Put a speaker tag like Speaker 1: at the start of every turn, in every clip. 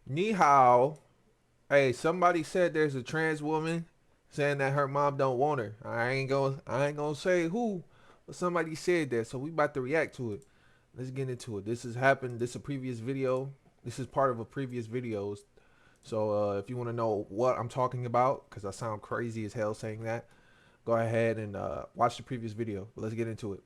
Speaker 1: Ni hao. Hey, somebody said there's a trans woman saying that her mom don't want her. I ain't gonna say who, but somebody said that. So we about to react to it. Let's get into it. This has happened. This is a previous video. This is part of a previous videos. So if you want to know what I'm talking about, because I sound crazy as hell saying that, go ahead and watch the previous video. But let's get into it.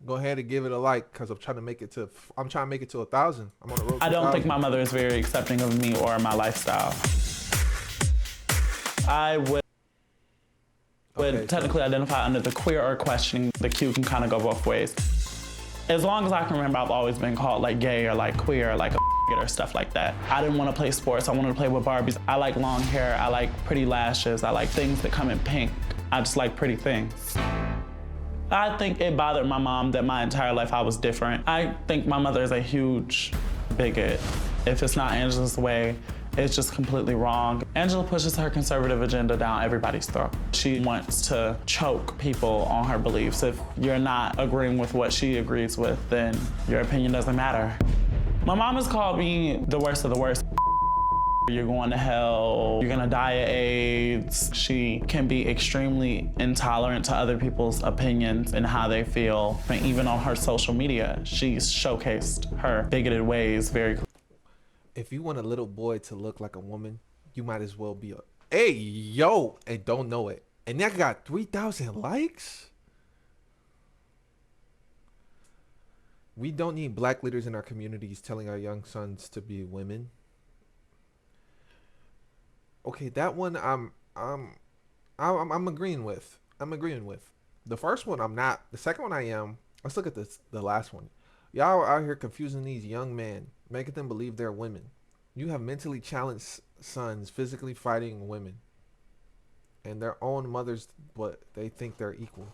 Speaker 1: Go ahead and give it a like, because I'm trying to make it to 1,000. I'm on the road to
Speaker 2: I don't think
Speaker 1: 1,000.
Speaker 2: my mother is very accepting of me or my lifestyle. I would
Speaker 1: Okay,
Speaker 2: technically identify under the queer or questioning. The Q can kind of go both ways. As long as I can remember, I've always been called like gay or like queer or like a or stuff like that. I didn't want to play sports. I wanted to play with Barbies. I like long hair. I like pretty lashes. I like things that come in pink. I just like pretty things. I think it bothered my mom that my entire life I was different. I think my mother is a huge bigot. If it's not Angela's way, it's just completely wrong. Angela pushes her conservative agenda down everybody's throat. She wants to choke people on her beliefs. If you're not agreeing with what she agrees with, then your opinion doesn't matter. My mom has called me the worst of the worst. You're going to hell, you're gonna die of AIDS. She can be extremely intolerant to other people's opinions and how they feel. And even on her social media, she's showcased her bigoted ways very clearly.
Speaker 1: If you want a little boy to look like a woman, you might as well be a hey yo and don't know it. And that got 3,000 likes. We don't need black leaders in our communities telling our young sons to be women. Okay, that one I'm agreeing with. I'm agreeing with. The first one I'm not. The second one I am. Let's look at the last one. Y'all are out here confusing these young men, making them believe they're women. You have mentally challenged sons physically fighting women and their own mothers, but they think they're equal.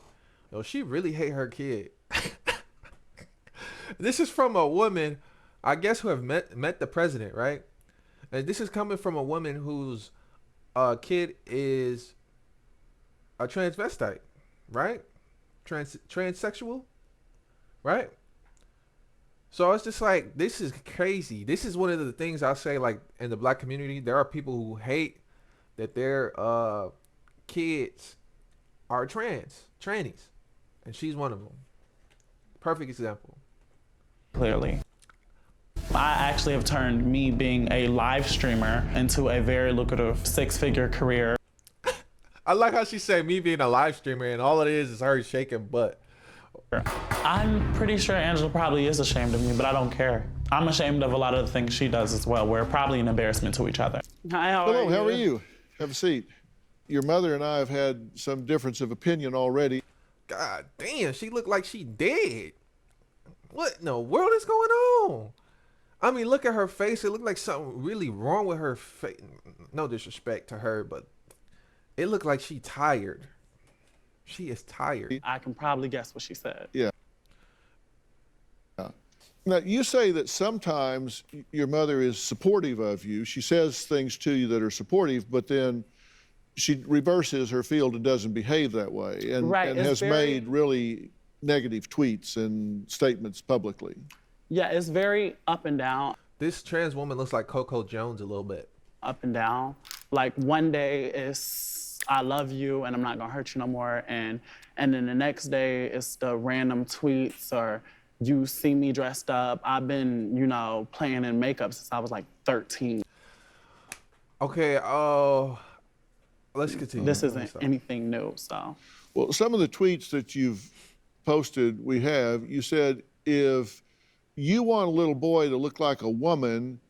Speaker 1: Yo, she really hate her kid. This is from a woman, I guess, who have met the president, right? And this is coming from a woman whose kid is a transvestite, right? Transsexual, right? So it's just like, this is crazy. This is one of the things I say, like, in the black community, there are people who hate that their kids are trannies, and she's one of them. Perfect example.
Speaker 2: I actually have turned me being a live streamer into a very lucrative 6-figure career.
Speaker 1: I like how she said me being a live streamer, and all it is her shaking butt.
Speaker 2: I'm pretty sure Angela probably is ashamed of me, but I don't care. I'm ashamed of a lot of the things she does as well. We're probably an embarrassment to each other. Hi,
Speaker 3: Hello, how are you? Have a seat. Your mother and I have had some difference of opinion already.
Speaker 1: God damn, she looked like she dead. What in the world is going on? I mean, look at her face. It looked like something really wrong with her face. No disrespect to her, but it looked like she tired. She is tired.
Speaker 2: I can probably guess what she said.
Speaker 3: Yeah. Now, you say that sometimes your mother is supportive of you. She says things to you that are supportive, but then she reverses her field and doesn't behave that way, and has made really negative tweets and statements publicly.
Speaker 2: Yeah, it's very up and down.
Speaker 1: This trans woman looks like Coco Jones a little bit.
Speaker 2: Up and down. Like one day it's I love you and I'm not gonna hurt you no more, and then the next day it's the random tweets or you see me dressed up. I've been, playing in makeup since I was like 13.
Speaker 1: Okay, let's continue.
Speaker 2: This isn't anything new, so.
Speaker 3: Well, some of the tweets that you've posted, you said, if you want a little boy to look like a woman,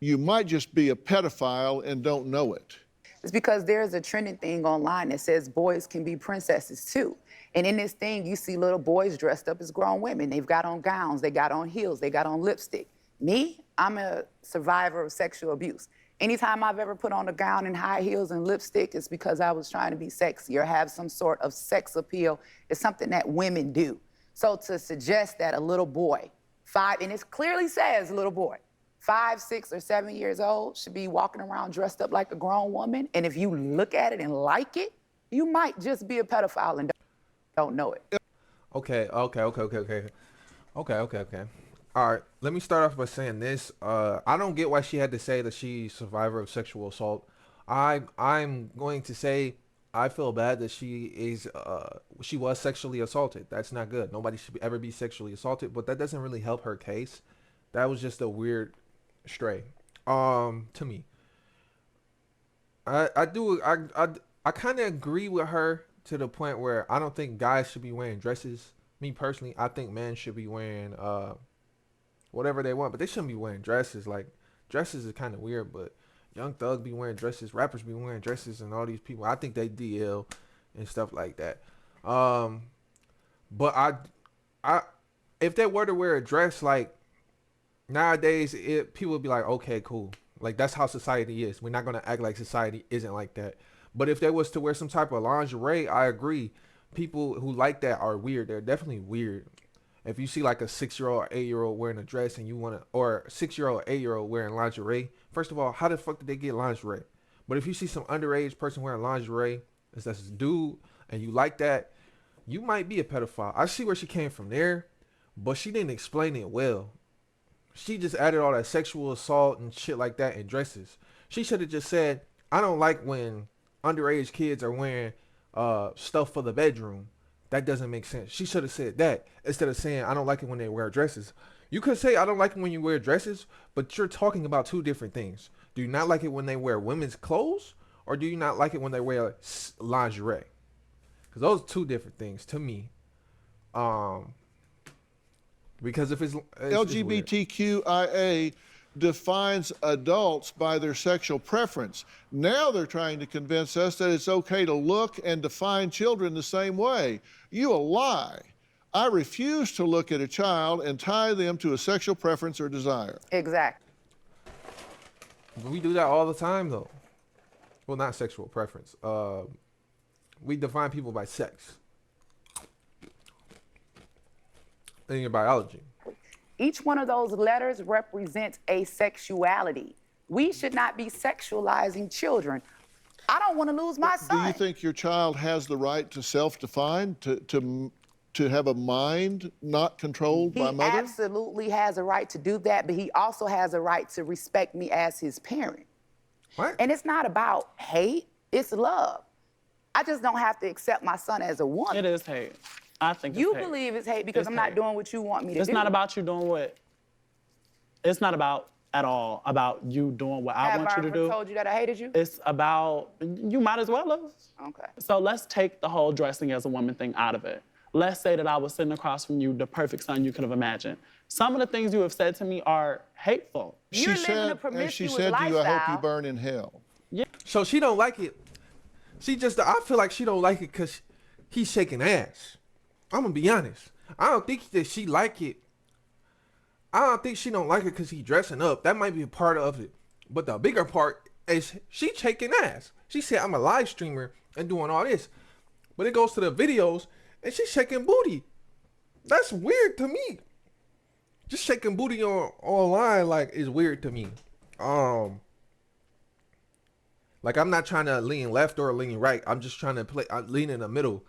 Speaker 3: you might just be a pedophile and don't know it.
Speaker 4: It's because there's a trending thing online that says boys can be princesses too. And in this thing, you see little boys dressed up as grown women. They've got on gowns, they got on heels, they got on lipstick. Me, I'm a survivor of sexual abuse. Anytime I've ever put on a gown and high heels and lipstick, it's because I was trying to be sexy or have some sort of sex appeal. It's something that women do. So to suggest that a little boy, and it clearly says little boy, 5, 6, or 7 years old should be walking around dressed up like a grown woman, and if you look at it and like it, you might just be a pedophile and don't know it.
Speaker 1: Okay. All right, let me start off by saying this. I don't get why she had to say that she's survivor of sexual assault. I'm going to say I feel bad that she was sexually assaulted. That's not good. Nobody should ever be sexually assaulted, but that doesn't really help her case. That was just a weird stray. To me, I kind of agree with her to the point where I don't think guys should be wearing dresses. Me personally, I think men should be wearing whatever they want, but they shouldn't be wearing dresses. Like dresses is kind of weird, but Young Thug be wearing dresses, rappers be wearing dresses, and all these people. I think they DL and stuff like that. But I, if they were to wear a dress, like nowadays, people would be like, okay, cool. Like that's how society is. We're not gonna act like society isn't like that. But if they was to wear some type of lingerie, I agree. People who like that are weird. They're definitely weird. If you see like a 6-year-old or 8-year-old wearing a dress and you want to, or a 6-year-old or 8-year-old wearing lingerie, first of all, how the fuck did they get lingerie? But if you see some underage person wearing lingerie, that's a dude, and you like that, you might be a pedophile. I see where she came from there, but she didn't explain it well. She just added all that sexual assault and shit like that in dresses. She should have just said, I don't like when underage kids are wearing stuff for the bedroom. That doesn't make sense. She should have said that instead of saying, I don't like it when they wear dresses. You could say, I don't like it when you wear dresses, but you're talking about two different things. Do you not like it when they wear women's clothes, or do you not like it when they wear lingerie? Because those are two different things to me. Because if it's
Speaker 3: LGBTQIA defines adults by their sexual preference. Now they're trying to convince us that it's okay to look and define children the same way. You a lie. I refuse to look at a child and tie them to a sexual preference or desire.
Speaker 4: Exactly.
Speaker 1: We do that all the time, though. Well, not sexual preference. We define people by sex in your biology.
Speaker 4: Each one of those letters represents a sexuality. We should not be sexualizing children. I don't want to lose my son.
Speaker 3: Do you think your child has the right to self-define, to have a mind not controlled by mother?
Speaker 4: He absolutely has a right to do that, but he also has a right to respect me as his parent.
Speaker 1: What?
Speaker 4: And it's not about hate, it's love. I just don't have to accept my son as a woman.
Speaker 2: It is hate. I think
Speaker 4: you
Speaker 2: it's hate.
Speaker 4: believe it's hate because
Speaker 2: It's
Speaker 4: I'm not
Speaker 2: hate.
Speaker 4: doing what you want me to do.
Speaker 2: It's not about you doing what. It's not about at all about you doing what I want you to do.
Speaker 4: Have I told you that I hated you?
Speaker 2: It's about, you might as well have.
Speaker 4: Okay.
Speaker 2: So let's take the whole dressing as a woman thing out of it. Let's say that I was sitting across from you, the perfect son you could have imagined. Some of the things you have said to me are hateful.
Speaker 4: You're living a promiscuous
Speaker 3: and she said to you, I hope you
Speaker 4: lifestyle.
Speaker 3: burn in hell.
Speaker 2: Yeah.
Speaker 1: So she don't like it. I feel like she don't like it because he's shaking ass. I'm going to be honest. I don't think that she like it. I don't think she don't like it because he's dressing up. That might be a part of it. But the bigger part is she shaking ass. She said, I'm a live streamer and doing all this. But it goes to the videos and she's shaking booty. That's weird to me. Just shaking booty online like is weird to me. Like I'm not trying to lean left or lean right. I'm just trying to lean in the middle.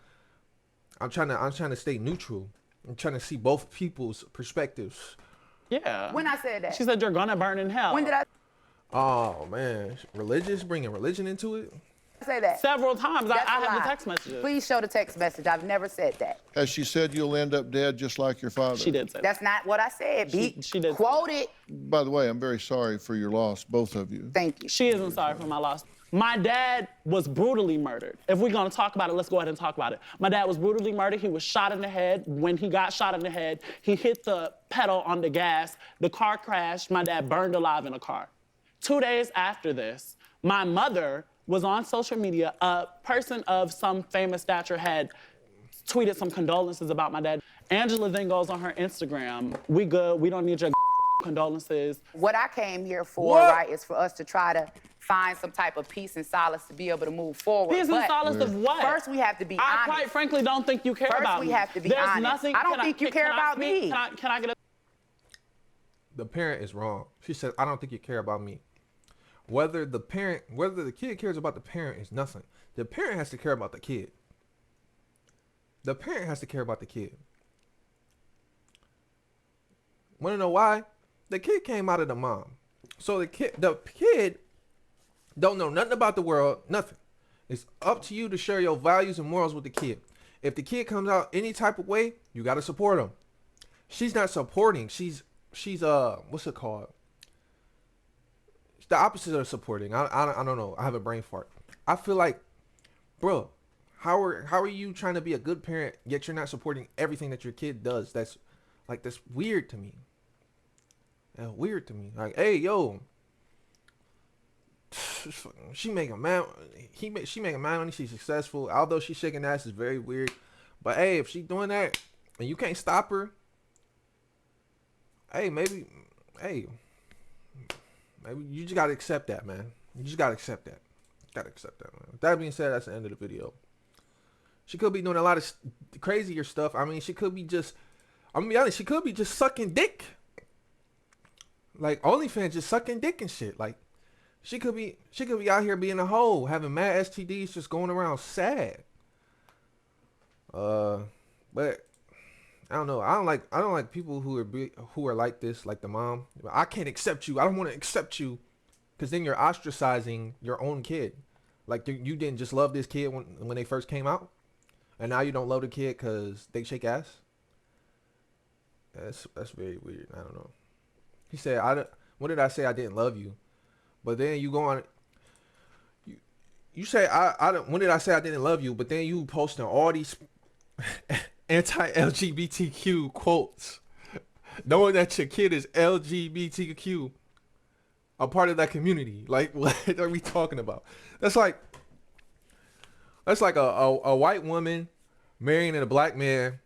Speaker 1: I'm trying to stay neutral. I'm trying to see both people's perspectives.
Speaker 2: Yeah.
Speaker 4: When I said that?
Speaker 2: She said you're gonna burn in hell.
Speaker 4: When did I
Speaker 1: Oh man, bringing religion into it.
Speaker 4: say that?
Speaker 2: Several times. I
Speaker 4: That's a
Speaker 2: have the
Speaker 4: lie.
Speaker 2: text messages.
Speaker 4: Please show the text message. I've never said that.
Speaker 3: Has she said you'll end up dead just like your father?
Speaker 2: She did say that.
Speaker 4: That's not what I said.
Speaker 2: She did.
Speaker 4: Quote it.
Speaker 3: By the way, I'm very sorry for your loss, both of you.
Speaker 4: Thank you.
Speaker 2: She isn't sorry for my loss. My dad was brutally murdered. If we're gonna talk about it, let's go ahead and talk about it. My dad was brutally murdered. He was shot in the head. When he got shot in the head, he hit the pedal on the gas. The car crashed. My dad burned alive in a car. 2 days after this, my mother was on social media. A person of some famous stature had tweeted some condolences about my dad. Angela then goes on her Instagram. We good. We don't need your condolences.
Speaker 4: What I came here for,
Speaker 1: What?
Speaker 4: right, is for us to try to find some type of peace and solace to be able to move forward.
Speaker 2: Peace and
Speaker 4: But
Speaker 2: solace of what?
Speaker 4: First, we have to be
Speaker 2: I
Speaker 4: honest.
Speaker 2: quite frankly don't think you care
Speaker 4: First,
Speaker 2: about
Speaker 4: we
Speaker 2: me.
Speaker 4: have to be
Speaker 2: There's
Speaker 4: honest.
Speaker 2: Nothing,
Speaker 4: I don't think you care about me.
Speaker 2: Can I get a...
Speaker 1: The parent is wrong. She said, I don't think you care about me. Whether the kid cares about the parent is nothing. The parent has to care about the kid. The parent has to care about the kid. Want to know why? The kid came out of the mom. So the kid don't know nothing about the world, nothing. It's up to you to share your values and morals with the kid. If the kid comes out any type of way, you got to support him. She's not supporting. She's what's it called? It's the opposite of supporting. I don't know. I have a brain fart. I feel like, bro, how are you trying to be a good parent yet you're not supporting everything that your kid does? That's weird to me. That's weird to me. Like, hey, yo, she making mad. She making mad money. She's successful. Although she's shaking ass is very weird. But hey, if she's doing that and you can't stop her, maybe you just gotta accept that, man. You just gotta accept that. Gotta accept that, man. With that being said, that's the end of the video. She could be doing a lot of crazier stuff. I mean, she could be just, I'm gonna be honest, she could be just sucking dick. Like OnlyFans, just sucking dick and shit. Like she could be out here being a hoe, having mad STDs, just going around sad. But I don't know. I don't like people who are like this, like the mom. I can't accept you. I don't want to accept you, because then you're ostracizing your own kid. Like you didn't just love this kid when they first came out, and now you don't love the kid because they shake ass. That's very weird. I don't know. He said, "When did I say I didn't love you?" But then you go on. You say when did I say I didn't love you? But then you posting all these anti-LGBTQ quotes, knowing that your kid is LGBTQ, a part of that community. Like, what are we talking about? That's like a white woman marrying a black man,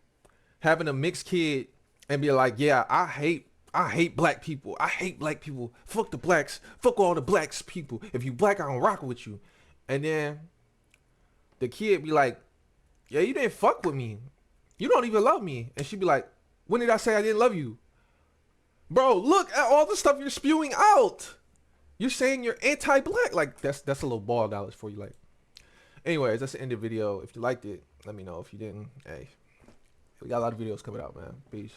Speaker 1: having a mixed kid, and be like, yeah, I hate black people. I hate black people. Fuck the blacks. Fuck all the blacks people. If you black, I don't rock with you. And then the kid be like, yeah, you didn't fuck with me. You don't even love me. And she be like, when did I say I didn't love you? Bro, look at all the stuff you're spewing out. You're saying you're anti-black. Like, that's a little ball dollars for you. Like, anyways, that's the end of the video. If you liked it, let me know. If you didn't, hey, we got a lot of videos coming out, man. Peace.